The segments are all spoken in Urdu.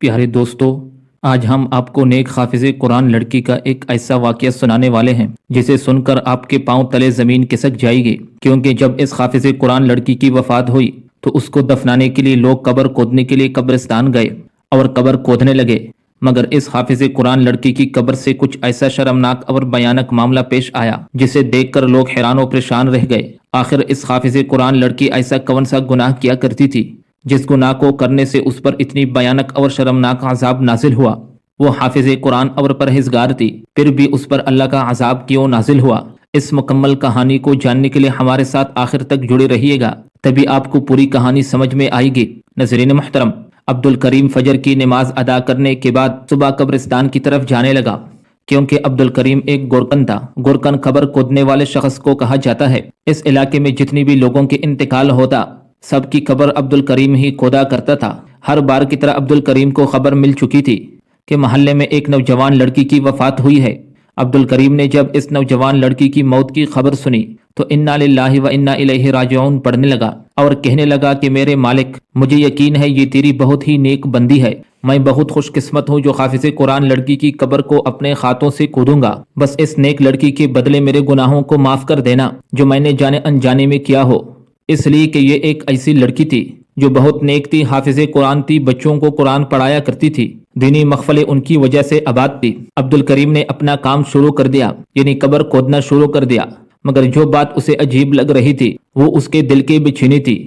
پیارے دوستو، آج ہم آپ کو نیک حافظ قرآن لڑکی کا ایک ایسا واقعہ سنانے والے ہیں جسے سن کر آپ کے پاؤں تلے زمین کھسک جائے گی، کیونکہ جب اس حافظ قرآن لڑکی کی وفات ہوئی تو اس کو دفنانے کے لیے لوگ قبر کھودنے کے لیے قبرستان گئے اور قبر کھودنے لگے، مگر اس حافظ قرآن لڑکی کی قبر سے کچھ ایسا شرمناک اور بھیانک معاملہ پیش آیا جسے دیکھ کر لوگ حیران و پریشان رہ گئے۔ آخر اس حافظ قرآن لڑکی ایسا کون سا گناہ کیا کرتی تھی جس گناہ کو کرنے سے اس پر اتنی بھیانک اور شرمناک عذاب نازل ہوا؟ وہ حافظ قرآن اور پرہیزگار تھی، پھر بھی اس پر اللہ کا عذاب کیوں نازل ہوا؟ اس مکمل کہانی کو جاننے کے لیے ہمارے ساتھ آخر تک جڑے رہیے گا، تبھی آپ کو پوری کہانی سمجھ میں آئے گی۔ ناظرین محترم، عبدالکریم فجر کی نماز ادا کرنے کے بعد صبح قبرستان کی طرف جانے لگا، کیونکہ عبدالکریم ایک گورکن تھا۔ گورکن قبر کھودنے والے شخص کو کہا جاتا ہے۔ اس علاقے میں جتنی بھی لوگوں کے انتقال ہوتا، سب کی قبر عبدالکریم ہی کھودا کرتا تھا۔ ہر بار کی طرح عبدالکریم کو خبر مل چکی تھی کہ محلے میں ایک نوجوان لڑکی کی وفات ہوئی ہے۔ عبدالکریم نے جب اس نوجوان لڑکی کی موت کی خبر سنی تو انا للہ و انا الیہ راجعون پڑھنے لگا اور کہنے لگا کہ میرے مالک، مجھے یقین ہے یہ تیری بہت ہی نیک بندی ہے، میں بہت خوش قسمت ہوں جو حافظ قرآن لڑکی کی قبر کو اپنے ہاتھوں سے کھودوں گا۔ بس اس نیک لڑکی کے بدلے میرے گناہوں کو معاف کر دینا جو میں نے جانے انجانے میں کیا ہو، اس لیے کہ یہ ایک ایسی لڑکی تھی جو بہت نیک تھی، حافظ قرآن تھی، بچوں کو قرآن پڑھایا کرتی تھی، دینی محفلیں ان کی وجہ سے آباد تھی۔ عبدالکریم نے اپنا کام شروع کر دیا، یعنی قبر کھودنا شروع کر دیا، مگر جو بات اسے عجیب لگ رہی تھی وہ اس کے دل کے بچھینی تھی۔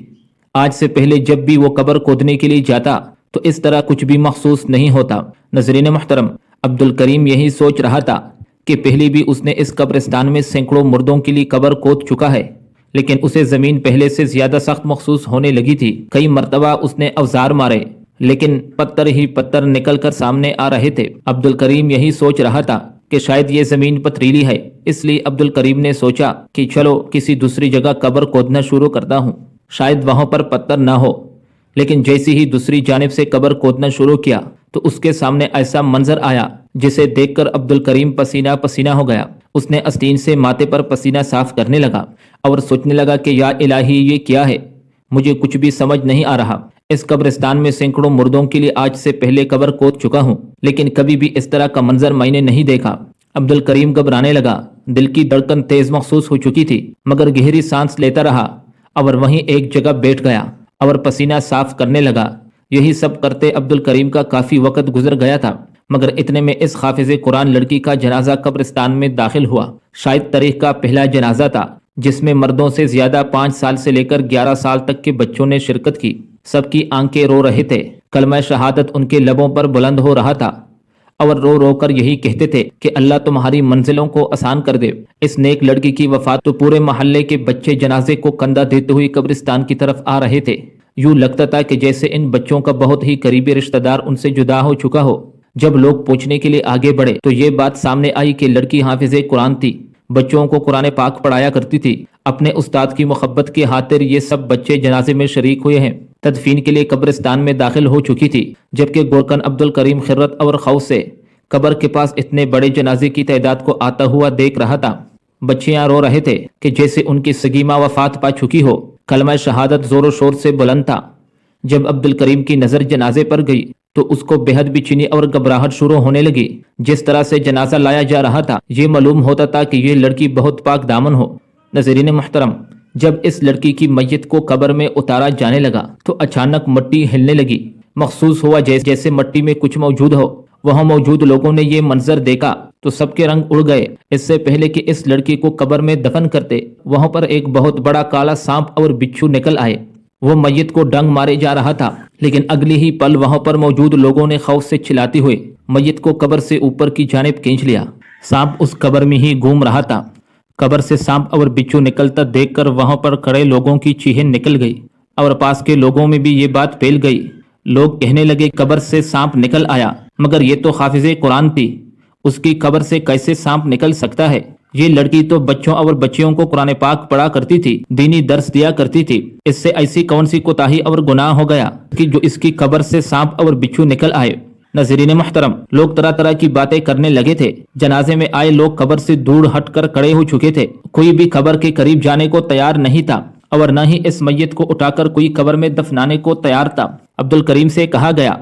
آج سے پہلے جب بھی وہ قبر کھودنے کے لیے جاتا تو اس طرح کچھ بھی محسوس نہیں ہوتا۔ ناظرین محترم، عبدالکریم یہی سوچ رہا تھا کہ پہلے بھی اس نے اس قبرستان میں سینکڑوں مردوں کے لیے قبر کھود چکا ہے، لیکن اسے زمین پہلے سے زیادہ سخت محسوس ہونے لگی تھی۔ کئی مرتبہ اس نے اوزار مارے لیکن پتھر ہی پتھر نکل کر سامنے آ رہے تھے۔ عبدالکریم یہی سوچ رہا تھا کہ شاید یہ زمین پتھریلی ہے، اس لیے عبدالکریم نے سوچا کہ چلو کسی دوسری جگہ قبر کھودنا شروع کرتا ہوں، شاید وہاں پر پتھر نہ ہو۔ لیکن جیسے ہی دوسری جانب سے قبر کھودنا شروع کیا تو اس کے سامنے ایسا منظر آیا جسے دیکھ کر عبدالکریم پسینہ پسینہ ہو گیا۔ اس نے آستین سے ماتھے پر پسینہ صاف کرنے لگا اور سوچنے لگا کہ یا الہی، یہ کیا ہے؟ مجھے کچھ بھی سمجھ نہیں آ رہا۔ اس قبرستان میں سینکڑوں مردوں کے لیے آج سے پہلے قبر کھود چکا ہوں، لیکن کبھی بھی اس طرح کا منظر میں نے نہیں دیکھا۔ عبدالکریم گھبرانے لگا، دل کی دھڑکن تیز محسوس ہو چکی تھی، مگر گہری سانس لیتا رہا اور وہیں ایک جگہ بیٹھ گیا اور پسینہ صاف کرنے لگا۔ یہی سب کرتے عبدالکریم کا کافی وقت گزر گیا تھا، مگر اتنے میں اس حافظ قرآن لڑکی کا جنازہ قبرستان میں داخل ہوا۔ شاید تاریخ کا پہلا جنازہ تھا جس میں مردوں سے زیادہ 5 سال سے لے کر 11 سال تک کے بچوں نے شرکت کی۔ سب کی آنکھیں رو رہے تھے، کلمہ شہادت ان کے لبوں پر بلند ہو رہا تھا اور رو رو کر یہی کہتے تھے کہ اللہ تمہاری منزلوں کو آسان کر دے۔ اس نیک لڑکی کی وفات تو پورے محلے کے بچے جنازے کو کندھا دیتے ہوئے قبرستان کی طرف آ رہے تھے۔ یوں لگتا تھا کہ جیسے ان بچوں کا بہت ہی قریبی رشتہ دار ان سے جدا ہو چکا ہو۔ جب لوگ پوچھنے کے لیے آگے بڑھے تو یہ بات سامنے آئی کہ لڑکی حافظ قرآن تھی، بچوں کو قرآن پاک پڑھایا کرتی تھی۔ اپنے استاد کی محبت کی خاطر یہ سب بچے جنازے میں شریک ہوئے ہیں، تدفین کے لیے قبرستان میں داخل ہو چکی تھی، جبکہ گورکن عبدالکریم خرت اور خوف سے قبر کے پاس اتنے بڑے جنازے کی تعداد کو آتا ہوا دیکھ رہا تھا۔ بچیاں رو رہے تھے کہ جیسے ان کی سگی ماں وفات پا چکی ہو۔ کلمہ شہادت زور و شور سے بلند تھا۔ جب عبدالکریم کی نظر جنازے پر گئی تو اس کو بے حد بے چینی اور گھبراہٹ شروع ہونے لگی۔ جس طرح سے جنازہ لایا جا رہا تھا یہ معلوم ہوتا تھا کہ یہ لڑکی بہت پاک دامن ہو۔ ناظرین محترم، جب اس لڑکی کی میت کو قبر میں اتارا جانے لگا تو اچانک مٹی ہلنے لگی۔ محسوس ہوا جیسے مٹی میں کچھ موجود ہو۔ وہاں موجود لوگوں نے یہ منظر دیکھا تو سب کے رنگ اڑ گئے۔ اس سے پہلے کہ اس لڑکی کو قبر میں دفن کرتے وہاں پر ایک بہت بڑا کالا سانپ اور بچھو نکل آئے۔ وہ میت کو ڈنگ مارے جا رہا تھا، لیکن اگلی ہی پل وہاں پر موجود لوگوں نے خوف سے چلاتے ہوئے میت کو قبر سے اوپر کی جانب کھینچ لیا۔ سانپ اس قبر میں ہی گھوم رہا تھا۔ قبر سے سانپ اور بچھو نکلتا دیکھ کر وہاں پر کھڑے لوگوں کی چیخیں نکل گئی اور پاس کے لوگوں میں بھی یہ بات پھیل گئی۔ لوگ کہنے لگے قبر سے سانپ نکل آیا، مگر یہ تو حافظ قرآن تھی، اس کی قبر سے کیسے سانپ نکل سکتا ہے؟ یہ لڑکی تو بچوں اور بچیوں کو قرآن پاک پڑھا کرتی تھی، دینی درس دیا کرتی تھی، اس سے ایسی کون سی کوتاہی اور گناہ ہو گیا کہ جو اس کی قبر سے سانپ اور بچھو نکل آئے؟ ناظرین محترم، لوگ طرح طرح کی باتیں کرنے لگے تھے۔ جنازے میں آئے لوگ قبر سے دور ہٹ کر کھڑے ہو چکے تھے، کوئی بھی قبر کے قریب جانے کو تیار نہیں تھا اور نہ ہی اس میت کو اٹھا کر کوئی قبر میں دفنانے کو تیار تھا۔ عبدالکریم سے کہا گیا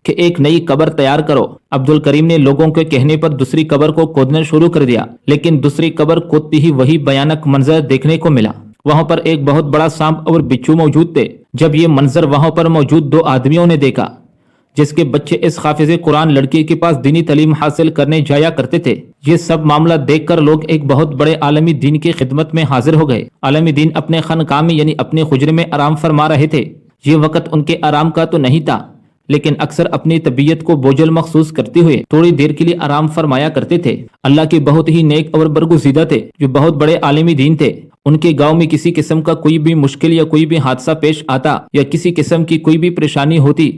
کہ ایک نئی قبر تیار کرو۔ عبد الکریم نے لوگوں کے کہنے پر دوسری قبر کو کھودنا شروع کر دیا، لیکن دوسری قبر کھودتی ہی وہی بھیانک منظر دیکھنے کو ملا۔ وہاں پر ایک بہت بڑا سانپ اور بچھو موجود تھے۔ جب یہ منظر وہاں پر موجود دو آدمیوں نے دیکھا جس کے بچے اس حافظ قرآن لڑکی کے پاس دینی تعلیم حاصل کرنے جایا کرتے تھے، یہ سب معاملہ دیکھ کر لوگ ایک بہت بڑے عالمی دین کی خدمت میں حاضر ہو گئے۔ عالمی دین اپنے خانقاہ میں یعنی اپنے حجرے میں آرام فرما رہے تھے۔ یہ وقت ان کے آرام کا تو نہیں تھا، لیکن اکثر اپنی طبیعت کو بوجھل محسوس کرتے ہوئے تھوڑی دیر کے لیے آرام فرمایا کرتے تھے۔ اللہ کے بہت ہی نیک اور برگزیدہ تھے جو بہت بڑے عالمی دین تھے۔ ان کے گاؤں میں کسی قسم کا کوئی بھی مشکل یا کوئی بھی حادثہ پیش آتا یا کسی قسم کی کوئی بھی پریشانی ہوتی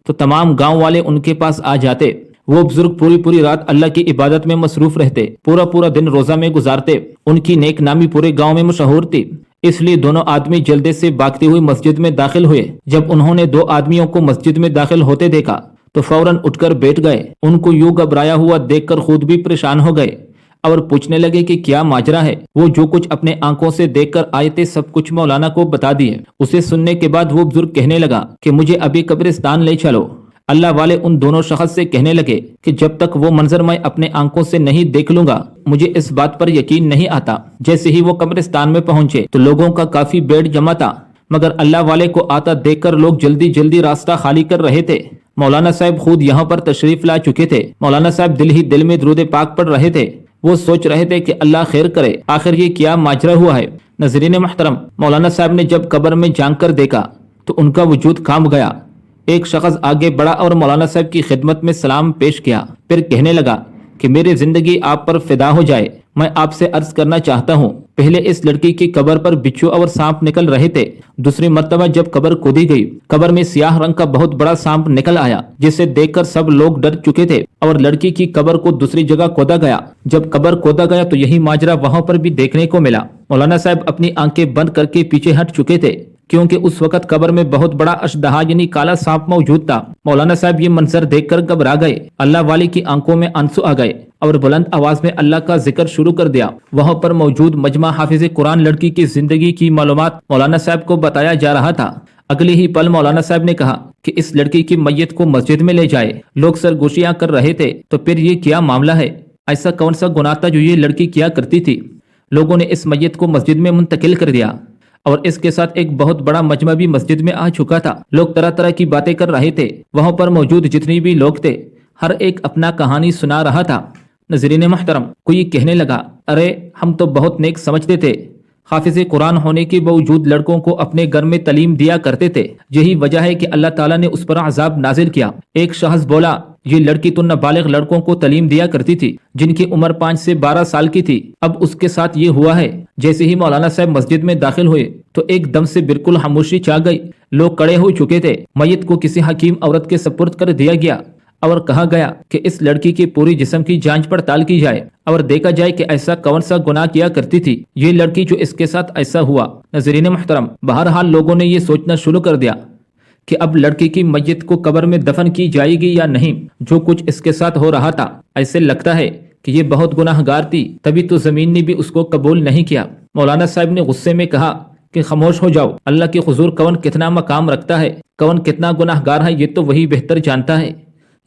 تو تمام گاؤں والے ان کے پاس آ جاتے۔ وہ بزرگ پوری رات اللہ کی عبادت میں مصروف رہتے، پورا دن روزہ میں گزارتے۔ ان کی نیک نامی پورے گاؤں میں مشہور تھی، اس لیے دونوں آدمی جلدی سے بھاگتے ہوئے مسجد میں داخل ہوئے۔ جب انہوں نے دو آدمیوں کو مسجد میں داخل ہوتے دیکھا تو فوراً اٹھ کر بیٹھ گئے۔ ان کو یوں گھبرایا ہوا دیکھ کر خود بھی پریشان ہو گئے اور پوچھنے لگے کہ کیا ماجرا ہے۔ وہ جو کچھ اپنے آنکھوں سے دیکھ کر آئے تھے سب کچھ مولانا کو بتا دیے۔ اسے سننے کے بعد وہ بزرگ کہنے لگا کہ مجھے ابھی قبرستان لے چلو۔ اللہ والے ان دونوں شخص سے کہنے لگے کہ جب تک وہ منظر میں اپنے آنکھوں سے نہیں دیکھ لوں گا مجھے اس بات پر یقین نہیں آتا۔ جیسے ہی وہ قبرستان میں پہنچے تو لوگوں کا کافی بھیڑ جمع تھا، مگر اللہ والے کو آتا دیکھ کر لوگ جلدی راستہ خالی کر رہے تھے۔ مولانا صاحب خود یہاں پر تشریف لا چکے تھے۔ مولانا صاحب دل ہی دل میں درود پاک پڑھ رہے تھے۔ وہ سوچ رہے تھے کہ اللہ خیر کرے، آخر یہ کیا ماجرا ہوا ہے۔ ناظرین محترم، مولانا صاحب نے جب قبر میں جھانک کر دیکھا تو ان کا وجود کانپ گیا۔ ایک شخص آگے بڑھا اور مولانا صاحب کی خدمت میں سلام پیش کیا، پھر کہنے لگا کہ میری زندگی آپ پر فدا ہو جائے، میں آپ سے عرض کرنا چاہتا ہوں۔ پہلے اس لڑکی کی قبر پر بچھو اور سانپ نکل رہے تھے، دوسری مرتبہ جب قبر کھودی گئی قبر میں سیاہ رنگ کا بہت بڑا سانپ نکل آیا، جسے دیکھ کر سب لوگ ڈر چکے تھے اور لڑکی کی قبر کو دوسری جگہ کھودا گیا۔ جب قبر کھودا گیا تو یہی ماجرا وہاں پر بھی دیکھنے کو ملا۔ مولانا صاحب اپنی آنکھیں بند کر کے پیچھے ہٹ چکے تھے کیونکہ اس وقت قبر میں بہت بڑا اشدہا یعنی کالا سانپ موجود تھا۔ مولانا صاحب یہ منظر دیکھ کر گھبرا گئے۔ اللہ والے کی آنکھوں میں آنسو آ گئے اور بلند آواز میں اللہ کا ذکر شروع کر دیا۔ وہاں پر موجود مجمع حافظ قرآن لڑکی کی زندگی کی معلومات مولانا صاحب کو بتایا جا رہا تھا۔ اگلے ہی پل مولانا صاحب نے کہا کہ اس لڑکی کی میت کو مسجد میں لے جائے۔ لوگ سرگوشیاں کر رہے تھے تو پھر یہ کیا معاملہ ہے، ایسا کون سا گناہ تھا جو یہ لڑکی کیا کرتی تھی۔ لوگوں نے اس میت کو مسجد میں منتقل کر دیا اور اس کے ساتھ ایک بہت بڑا مجمع بھی مسجد میں آ چکا تھا۔ لوگ طرح طرح کی باتیں کر رہے تھے۔ وہاں پر موجود جتنی بھی لوگ تھے ہر ایک اپنا کہانی سنا رہا تھا۔ ناظرین محترم، کوئی کہنے لگا، ارے ہم تو بہت نیک سمجھتے تھے، حافظ قرآن ہونے کے باوجود لڑکوں کو اپنے گھر میں تعلیم دیا کرتے تھے، یہی وجہ ہے کہ اللہ تعالیٰ نے اس پر عذاب نازل کیا۔ ایک شخص بولا، یہ لڑکی تو نابالغ لڑکوں کو تعلیم دیا کرتی تھی جن کی عمر 5 سے 12 سال کی تھی، اب اس کے ساتھ یہ ہوا ہے۔ جیسے ہی مولانا صاحب مسجد میں داخل ہوئے تو ایک دم سے بالکل خاموشی چھا گئی۔ لوگ کڑے ہو چکے تھے۔ میت کو کسی حکیم عورت کے سپرد کر دیا گیا اور کہا گیا کہ اس لڑکی کے پوری جسم کی جانچ پڑتال کی جائے اور دیکھا جائے کہ ایسا کون سا گناہ کیا کرتی تھی یہ لڑکی جو اس کے ساتھ ایسا ہوا۔ ناظرین محترم، بہرحال لوگوں نے یہ سوچنا شروع کر دیا کہ اب لڑکی کی میت کو قبر میں دفن کی جائے گی یا نہیں۔ جو کچھ اس کے ساتھ ہو رہا تھا ایسے لگتا ہے کہ یہ بہت گناہ گار تھی، تبھی تو زمین نے بھی اس کو قبول نہیں کیا۔ مولانا صاحب نے غصے میں کہا کہ خاموش ہو جاؤ، اللہ کے حضور کون کتنا مقام رکھتا ہے، کون کتنا گناہ گار ہے یہ تو وہی بہتر جانتا ہے۔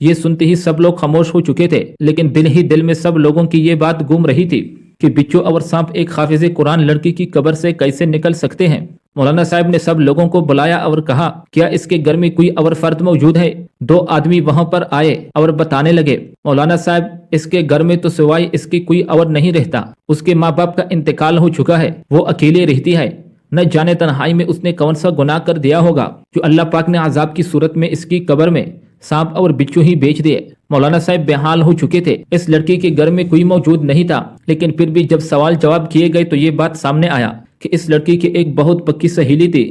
یہ سنتے ہی سب لوگ خاموش ہو چکے تھے، لیکن دل ہی دل میں سب لوگوں کی یہ بات گم رہی تھی کہ بچو اور سانپ ایک حافظ قرآن لڑکی کی قبر سے کیسے نکل سکتے ہیں۔ مولانا صاحب نے سب لوگوں کو بلایا اور کہا، کیا اس کے گھر میں کوئی اور فرد موجود ہے؟ 2 آدمی وہاں پر آئے اور بتانے لگے، مولانا صاحب اس کے گھر میں تو سوائے اس کی کوئی اور نہیں رہتا، اس کے ماں باپ کا انتقال ہو چکا ہے، وہ اکیلے رہتی ہے، نہ جانے تنہائی میں اس نے کون سا گناہ کر دیا ہوگا جو اللہ پاک نے عذاب کی صورت میں اس کی قبر میں سانپ اور بچو ہی بیچ دیے۔ مولانا صاحب بے حال ہو چکے تھے۔ اس لڑکی کے گھر میں کوئی موجود نہیں تھا، لیکن پھر بھی جب سوال جواب کیے گئے تو یہ بات سامنے آیا کہ اس لڑکی کی ایک بہت پکی سہیلی تھی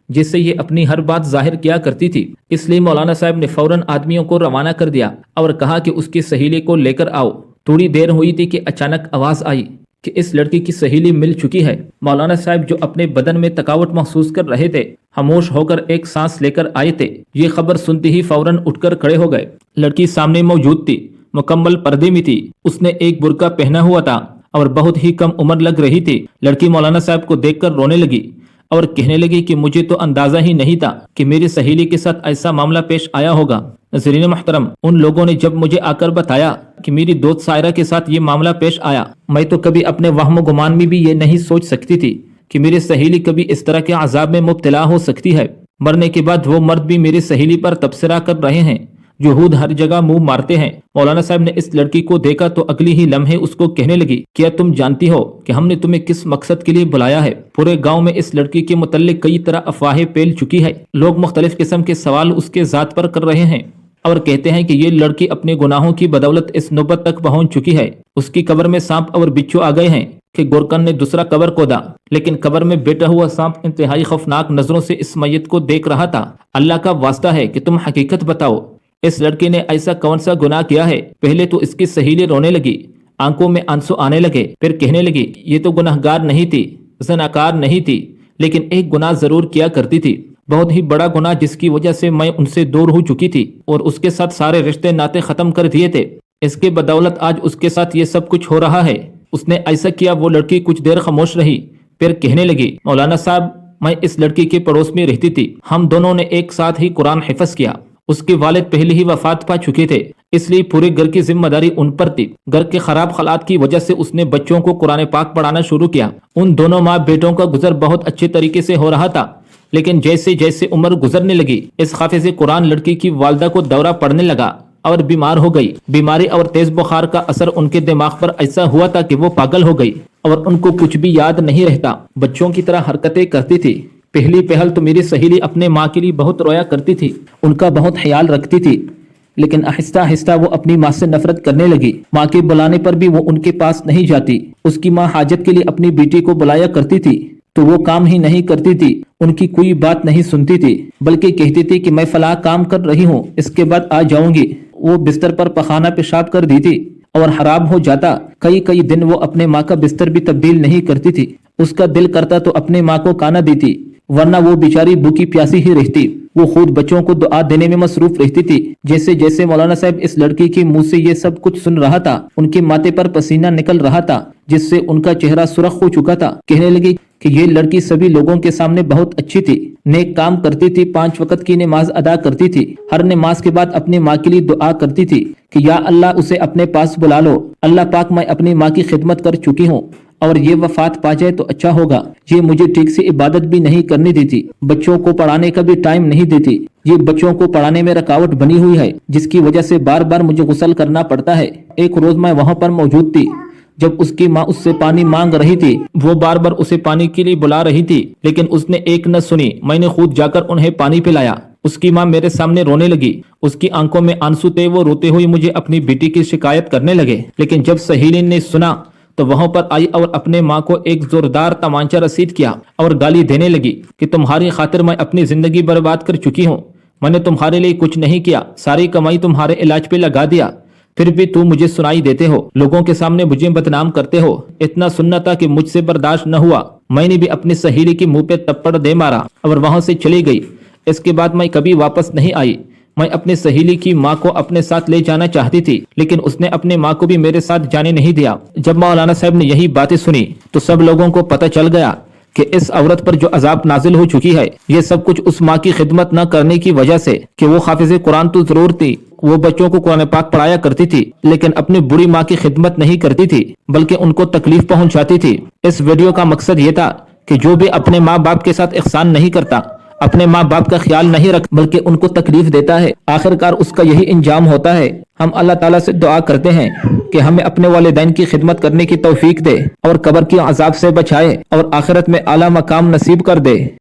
جس سے یہ اپنی ہر بات ظاہر کیا کرتی تھی۔ اس لیے مولانا صاحب نے فوراً آدمیوں کو روانہ کر دیا اور کہا کہ اس کی سہیلی کو لے کر آؤ۔ تھوڑی دیر ہوئی تھی کہ اچانک آواز آئی کہ اس لڑکی کی سہیلی مل چکی ہے۔ مولانا صاحب جو اپنے بدن میں تھکاوٹ محسوس کر رہے تھے خاموش ہو کر ایک سانس لے کر آئے تھے۔ یہ خبر سنتے ہی فوراً اٹھ کر کھڑے ہو گئے۔ لڑکی سامنے موجود تھی، مکمل پردے میں تھی، اس نے ایک برقع پہنا ہوا تھا اور بہت ہی کم عمر لگ رہی تھی۔ لڑکی مولانا صاحب کو دیکھ کر رونے لگی اور کہنے لگی کہ مجھے تو اندازہ ہی نہیں تھا کہ میری سہیلی کے ساتھ ایسا معاملہ پیش آیا ہوگا۔ ناظرین محترم، ان لوگوں نے جب مجھے آ کر بتایا کہ میری دوست سائرہ کے ساتھ یہ معاملہ پیش آیا، میں تو کبھی اپنے وہم و گمان میں بھی یہ نہیں سوچ سکتی تھی کہ میری سہیلی کبھی اس طرح کے عذاب میں مبتلا ہو سکتی ہے۔ مرنے کے بعد وہ مرد بھی میری سہیلی پر تبصرہ کر رہے ہیں۔ جہود ہر جگہ منہ مارتے ہیں۔ مولانا صاحب نے اس لڑکی کو دیکھا تو اگلی ہی لمحے اس کو کہنے لگی، کیا تم جانتی ہو کہ ہم نے تمہیں کس مقصد کے لیے بلایا ہے؟ پورے گاؤں میں اس لڑکی کے متعلق کئی طرح افواہیں پھیل چکی ہے۔ لوگ مختلف قسم کے سوال اس کے ذات پر کر رہے ہیں اور کہتے ہیں کہ یہ لڑکی اپنے گناہوں کی بدولت اس نوبت تک پہنچ چکی ہے۔ اس کی قبر میں سانپ اور بچھو آ گئے ہیں کہ گورکن نے دوسرا قبر کھودا، لیکن قبر میں بیٹھا ہوا سانپ انتہائی خوفناک نظروں سے اس میت کو دیکھ رہا تھا۔ اللہ کا واسطہ ہے کہ تم حقیقت بتاؤ، اس لڑکے نے ایسا کون سا گناہ کیا ہے؟ پہلے تو اس کی سہیلی رونے لگی، آنکھوں میں آنسو آنے لگے، پھر کہنے لگی یہ تو گناہگار نہیں تھی، زناکار نہیں تھی، لیکن ایک گناہ ضرور کیا کرتی تھی، بہت ہی بڑا گناہ جس کی وجہ سے میں ان سے دور ہو چکی تھی اور اس کے ساتھ سارے رشتے ناطے ختم کر دیے تھے۔ اس کے بدولت آج اس کے ساتھ یہ سب کچھ ہو رہا ہے۔ اس نے ایسا کیا۔ وہ لڑکی کچھ دیر خاموش رہی، پھر کہنے لگی، مولانا صاحب، میں اس لڑکی کے پڑوس میں رہتی تھی، ہم دونوں نے ایک ساتھ ہی قرآن حفظ کیا۔ اس کے والد پہلے ہی وفات پا چکے تھے، اس لیے پورے گھر کی ذمہ داری ان پر تھی۔ گھر کے خراب حالات کی وجہ سے اس نے بچوں کو قرآن پاک پڑھانا شروع کیا۔ ان دونوں ماں بیٹوں کا گزر بہت اچھے طریقے سے ہو رہا تھا، لیکن جیسے جیسے عمر گزرنے لگی، اس حافظ قرآن لڑکی کی والدہ کو دورہ پڑنے لگا اور بیمار ہو گئی۔ بیماری اور تیز بخار کا اثر ان کے دماغ پر ایسا ہوا تھا کہ وہ پاگل ہو گئی اور ان کو کچھ بھی یاد نہیں رہتا، بچوں کی طرح حرکتیں کرتی تھی۔ پہلی پہل تو میری سہیلی اپنے ماں کے لیے بہت رویا کرتی تھی، ان کا بہت خیال رکھتی تھی، لیکن آہستہ آہستہ وہ اپنی ماں سے نفرت کرنے لگی۔ ماں کے بلانے پر بھی وہ ان کے پاس نہیں جاتی۔ اس کی ماں حاجت کے لیے اپنی بیٹی کو بلایا کرتی تھی تو وہ کام ہی نہیں کرتی تھی، ان کی کوئی بات نہیں سنتی تھی، بلکہ کہتی تھی کہ میں فلاں کام کر رہی ہوں، اس کے بعد آ جاؤں گی۔ وہ بستر پر پخانہ پیشاب کر دی تھی اور حرام ہو جاتا۔ کئی دن وہ اپنے ماں کا بستر بھی تبدیل نہیں کرتی تھی۔ اس کا دل کرتا تو اپنے ماں کو کھانا دیتی، ورنہ وہ بیچاری بھوکی پیاسی ہی رہتی۔ وہ خود بچوں کو دعا دینے میں مصروف رہتی تھی۔ جیسے جیسے مولانا صاحب اس لڑکی کے منہ سے یہ سب کچھ سن رہا تھا، ان کے ماتھے پر پسینہ نکل رہا تھا، جس سے ان کا چہرہ سرخ ہو چکا تھا۔ کہنے لگی کہ یہ لڑکی سبھی لوگوں کے سامنے بہت اچھی تھی، نیک کام کرتی تھی، 5 وقت کی نماز ادا کرتی تھی، ہر نماز کے بعد اپنی ماں کے لیے دعا کرتی تھی کہ یا اللہ اسے اپنے پاس بلا لو، اللہ پاک میں اپنی ماں کی خدمت کر چکی ہوں اور یہ وفات پا جائے تو اچھا ہوگا۔ یہ مجھے ٹھیک سے عبادت بھی نہیں کرنے دیتی، بچوں کو پڑھانے کا بھی ٹائم نہیں دیتی، یہ بچوں کو پڑھانے میں رکاوٹ بنی ہوئی ہے، جس کی وجہ سے بار بار مجھے غسل کرنا پڑتا ہے۔ ایک روز میں وہاں پر موجود تھی جب اس کی ماں اس سے پانی مانگ رہی تھی، وہ بار بار اسے پانی کے لیے بلا رہی تھی، لیکن اس نے ایک نہ سنی۔ میں نے خود جا کر انہیں پانی پلایا۔ اس کی ماں میرے سامنے رونے لگی، اس کی آنکھوں میں آنسو تھے، وہ روتے ہوئے مجھے اپنی بیٹی کی شکایت کرنے لگے، لیکن جب سہیلی نے سنا تو وہاں پر آئی اور اپنے ماں کو ایک زوردار تمانچہ رسید کیا اور گالی دینے لگی کہ تمہاری خاطر میں اپنی زندگی برباد کر چکی ہوں، میں نے تمہارے لیے کچھ نہیں کیا، ساری کمائی تمہارے علاج پہ لگا دیا، پھر بھی تم مجھے سنائی دیتے ہو، لوگوں کے سامنے مجھے بدنام کرتے ہو۔ اتنا سننا تھا کہ مجھ سے برداشت نہ ہوا، میں نے بھی اپنی سہیلی کے منہ پہ تپڑ دے مارا اور وہاں سے چلی گئی۔ اس کے بعد میں کبھی واپس نہیں آئی۔ میں اپنی سہیلی کی ماں کو اپنے ساتھ لے جانا چاہتی تھی، لیکن اس نے اپنے ماں کو بھی میرے ساتھ جانے نہیں دیا۔ جب مولانا صاحب نے یہی باتیں سنی تو سب لوگوں کو پتہ چل گیا کہ اس عورت پر جو عذاب نازل ہو چکی ہے، یہ سب کچھ اس ماں کی خدمت نہ کرنے کی وجہ سے، کہ وہ حافظ قرآن تو ضرور تھی، وہ بچوں کو قرآن پاک پڑھایا کرتی تھی، لیکن اپنی بڑی ماں کی خدمت نہیں کرتی تھی، بلکہ ان کو تکلیف پہنچاتی تھی۔ اس ویڈیو کا مقصد یہ تھا کہ جو بھی اپنے ماں باپ کے ساتھ احسان نہیں کرتا، اپنے ماں باپ کا خیال نہیں رکھ بلکہ ان کو تکلیف دیتا ہے، آخرکار اس کا یہی انجام ہوتا ہے۔ ہم اللہ تعالیٰ سے دعا کرتے ہیں کہ ہمیں اپنے والدین کی خدمت کرنے کی توفیق دے اور قبر کے عذاب سے بچائے اور آخرت میں اعلیٰ مقام نصیب کر دے۔